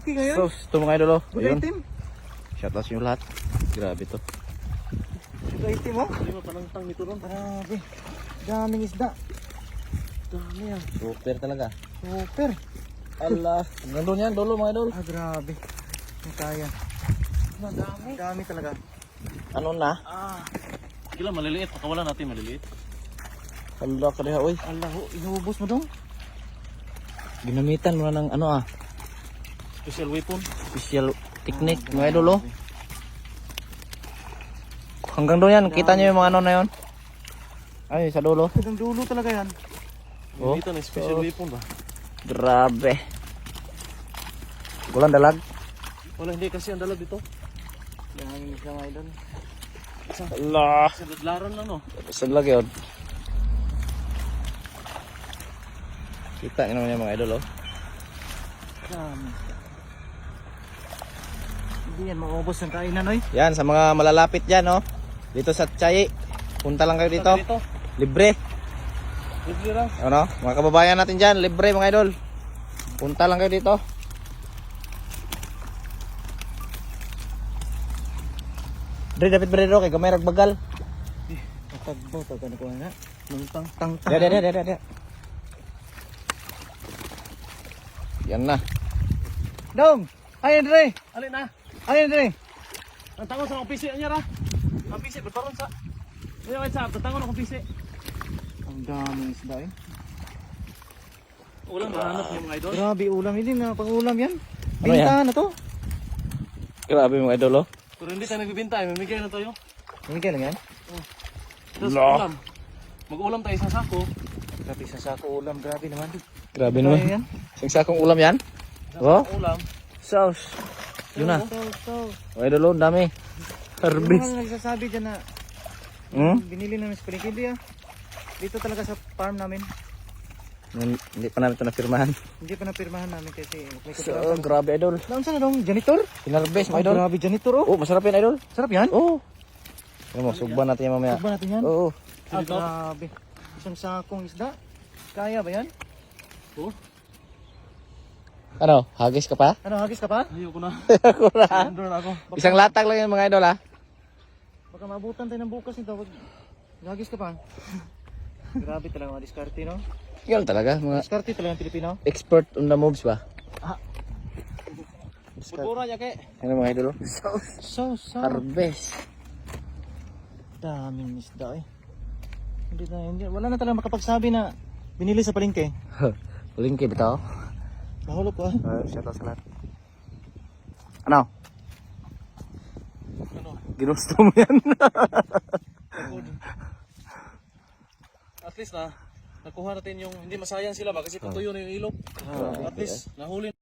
malaki ngayon. So, ito mga idol oh. Good Ayun. item. Shoutout sa inyo lahat. Grabe to. Good item oh. Hindi mo panangtang nito ron. Grabe. Daming isda. Dami yan. Super talaga. Super. Allah. Nandun yan, dolo mga idol. Ah, grabe. Ang kaya. Madami. Dami talaga. Ano na? Kailan maliliit. Pakawalan natin maliliit. Allah ka diha, oy. Allah, inuubos mo dong. Ginamitan mo na ng ano Special weapon. special technique mga idol oh. Hanggang doon yan, kita nyo yung mga ano na yun. Ay, sa dulo. Hanggang dulo talaga yan. Oh. Dito na special weapon ba? Grabe. Walang dalag. Wala, hindi kasi ang dalag dito. Daming isda mga idol. Allah. Sa dadlaran lang no. Saan lagi yun? Kita nyo naman yung mga idol oh. Dami. Hindi yan maubos ng kainan oy. Yan, sa mga malalapit dyan oh. Dito sa Tiyayi. Punta lang kayo dito. Dito. Libre. Libre lang. Ano? Mga kababayan natin dyan, libre mga idol. Punta lang kayo dito. Dre, dapat berero kay gamay ragbagal. Matagbaw pag ano ko nga. Nangtang. Tang-tang. Dia. Yan na. Dong! Ay, Andre! Alin na. Ay, Andre! Ang tangon sa akong pisi niya ra. Ang pisi beparon sa. Kuya kay sa tangon akong pisi. Ang daming isda eh. Ulang mahanap yung mga idol. Grabe ulam. Hindi na pang-ulam yan. Ano yan? Pinta na to. Grabe mga idol oh. Pero hindi tayo nagbibinta, mamigay na tayo. Hindi lang yan. Tapos Lo. ulam. Mag-ulam tayo sa sako. Grabe sa sako ulam. Grabe naman. Grabe Ano naman. yan? Isang sakong ulam yan. Oh, Ulam. sauce. Yun na. So. Mga idol oh, ang dami. Yung Harvest. mga nagsasabi dyan na binili namin sa paligid ah. Dito talaga sa farm namin. Hindi pa namin ito napirmahan. Hindi pa napirmahan namin kasi may So, kutulang. grabe idol. Naon sa na dong? Janitor? Pinarvest mga Ang idol. grabe janitor oh. Oh, masarap yan idol. Sarap yan? Oh. Ano mo, sugban natin yan mamaya. Ba natin yan? Oo. Ah, grabe. Isang sakong isda. Kaya ba yan? Ano, hagis ka pa? Ano, hagis ka pa? Ayoko na. Ako na. Andun ako. Isang latag lang yan mga idol ha. Baka maabutan tayo ng bukas nito. Hagis ka pa? Grabe talaga mga diskarte, no? Yan talaga, mga Diskarte talaga ng Pilipino. expert on the moves ba? Budbura niya kay. Ano mga idol? So. Harvest. Daming isda eh. Hindi, wala na talaga makapagsabi na binili sa palengke. Ulingki bitaw. Mahulog ko ah. Shout out sa lahat. Ano? Ano? Ginusto mo yan. At least na nakuha natin yung hindi masayang sila ba kasi patuyo na yung ilog. At least nahuli